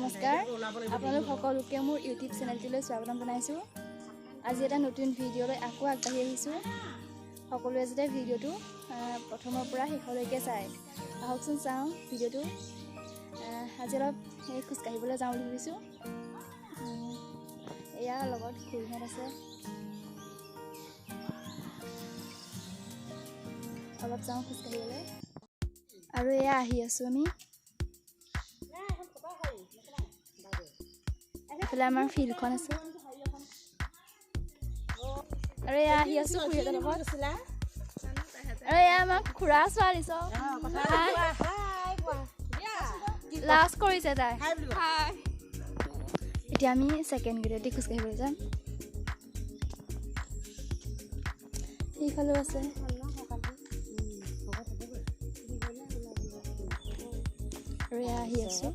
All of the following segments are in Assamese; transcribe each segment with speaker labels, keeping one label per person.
Speaker 1: নমস্কাৰ আপোনালোক সকলোকে মোৰ ইউটিউব চেনেলটোলৈ স্বাগতম জনাইছোঁ। আজি এটা নতুন ভিডিঅ'লৈ আকৌ আগবাঢ়ি আহিছোঁ। সকলোৱে যাতে ভিডিঅ'টো প্ৰথমৰ পৰা শেষলৈকে চায়। আহকচোন চাওঁ ভিডিঅ'টো। আজি অলপ খোজকাঢ়িবলৈ যাওঁ বুলি ভাবিছোঁ। এয়া লগত খুৰীহঁত আছে। অলপ যাওঁ খোজকাঢ়িবলৈ আৰু এয়া আহি আছোঁ আমি। এইফালে আমাৰ ফিল্ডখন আছে আৰু এয়া আহি আছোঁ খুৰীহঁতৰ লগত। আৰু এয়া আমাৰ খুৰা ছোৱালী চব লাজ কৰিছে তাই। এতিয়া আমি ছেকেণ্ড গেটেদি খোজকাঢ়িবলৈ যাম। সেইফালেও আছে আৰু এয়া আহি আছোঁ।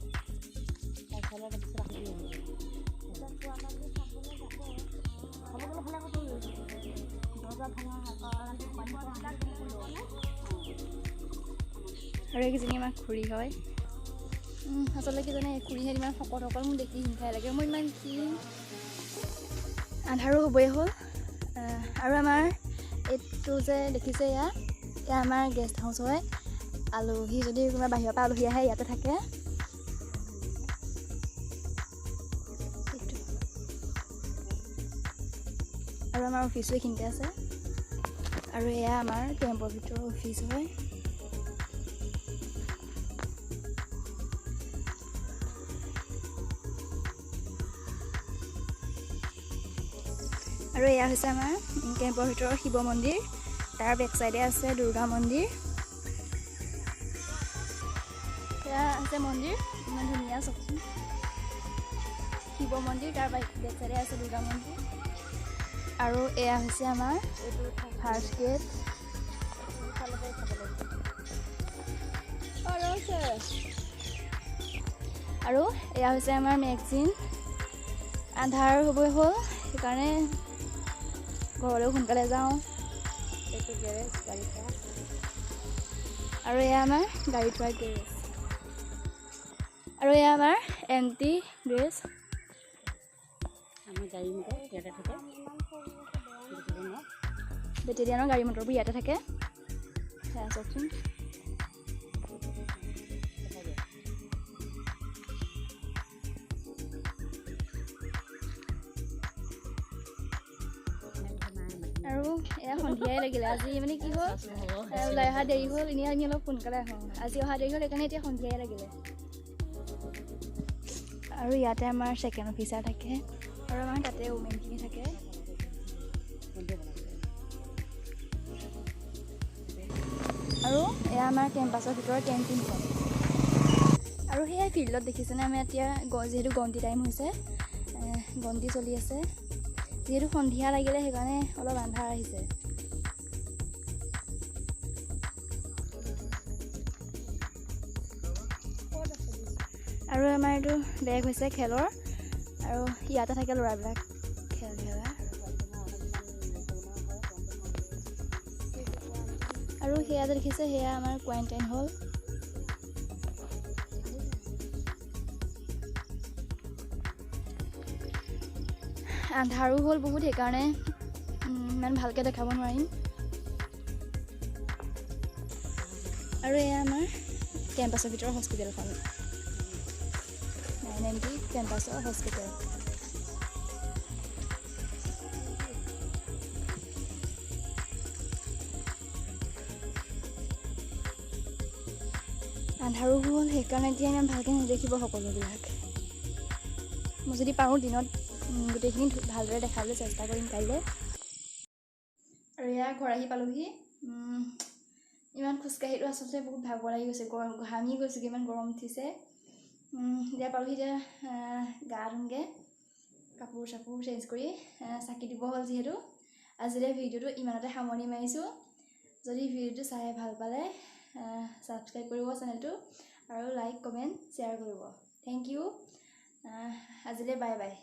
Speaker 1: আৰু এইকেইজনী আমাৰ খুৰী হয়। আচলতে কিজানে খুৰীহঁত ইমান শকত সকল মোক দেখি হিংসাই লাগে। মই ইমান ক্ষীণ, আন্ধাৰো হ'বই হ'ল। আৰু আমাৰ এইটো যে দেখিছে এয়া আমাৰ গেষ্ট হাউচ হয়। আলহী যদি কোনোবা বাহিৰৰ পৰা আলহী আহে ইয়াতে থাকে। আৰু আমাৰ অফিচো এইখিনিতে আছে। আৰু এয়া আমাৰ কেম্পৰ ভিতৰৰ অফিচ হয়। আৰু এয়া হৈছে আমাৰ কেম্পৰ ভিতৰৰ শিৱ মন্দিৰ। তাৰ বেক চাইডে আছে দুৰ্গা মন্দিৰ। এয়া আছে মন্দিৰ, ইমান ধুনীয়া চাওকচোন। শিৱ মন্দিৰ, তাৰ বেক চাইডে আছে দুৰ্গা মন্দিৰ। আৰু এয়া হৈছে আমাৰ ফাৰ্ষ্ট গেট। আৰু এয়া হৈছে আমাৰ মেগজিন। আন্ধাৰ হ'বই হ'ল, সেইকাৰণে ঘৰলৈও সোনকালে যাওঁ। এইটো গেৰেজ গাড়ী থোৱা। আৰু এয়া আমাৰ গাড়ী থোৱা গেৰেজ। আৰু এয়া আমাৰ এণ্টি গ্ৰেজ। বেটেলিয়ানৰ গাড়ী মটৰবোৰ ইয়াতে থাকে। সেয়া চাওকচোন। আৰু এয়া সন্ধিয়াই লাগিলে। আজি মানে কি হ'ল, ওলাই অহা দেৰি হ'ল। এনেই আমি অলপ সোনকালে আহোঁ। আজি অহা দেৰি হ'ল, সেইকাৰণে এতিয়া সন্ধিয়াই লাগিলে। আৰু ইয়াতে আমাৰ ছেকেণ্ড অফিচাৰ থাকে আৰু আমাৰ তাতে উমেনখিনি থাকে। আৰু এয়া আমাৰ কেম্পাছৰ ভিতৰৰ কেণ্টিনখন। আৰু সেয়া ফিল্ডত দেখিছেনে, আমি এতিয়া যিহেতু গন্তি টাইম হৈছে, গন্তি চলি আছে। যিহেতু সন্ধিয়া লাগিলে সেইকাৰণে অলপ আন্ধাৰ আহিছে। আৰু আমাৰ এইটো বেগ হৈছে খেলৰ, আৰু ইয়াতে থাকে ল'ৰাবিলাক খেল খেলা। আৰু সেয়া যে দেখিছে, সেয়া আমাৰ কোৱাৰেণ্টাইন হ'ল। আন্ধাৰো হ'ল বহুত, সেইকাৰণে ইমান ভালকৈ দেখাব নোৱাৰিম। আৰু এয়া আমাৰ কেম্পাছৰ ভিতৰৰ হস্পিটেলখন, 990 কেম্পাছৰ হস্পিটেল। আন্ধাৰো হ'ল, সেইকাৰণে এতিয়া ইমান ভালকৈ নেদেখিব সকলোবিলাক। মই যদি পাৰোঁ দিনত গোটেইখিনি ভালদৰে দেখাবলৈ চেষ্টা কৰিম কাইলৈ। আৰু এয়া ঘৰ আহি পালোহি। ইমান খোজকাঢ়িলোঁ, আচলতে বহুত ভাগৰ লাগি গৈছে, ঘামি গৈছেগৈ, ইমান গৰম উঠিছে। এতিয়া পালোহি। এতিয়া গা ধুমগৈ, কাপোৰ চাপোৰ চেঞ্জ কৰি চাকি দিব হ'ল। যিহেতু আজিলৈ ভিডিঅ'টো ইমানতে সামৰণি মাৰিছোঁ। যদি ভিডিঅ'টো চাই ভাল পালে ছাবস্ক্ৰাইব কৰিব চেনেলটো, আৰু লাইক কমেণ্ট শ্বেয়াৰ কৰিব। Thank you. আজিলৈ বাই বাই।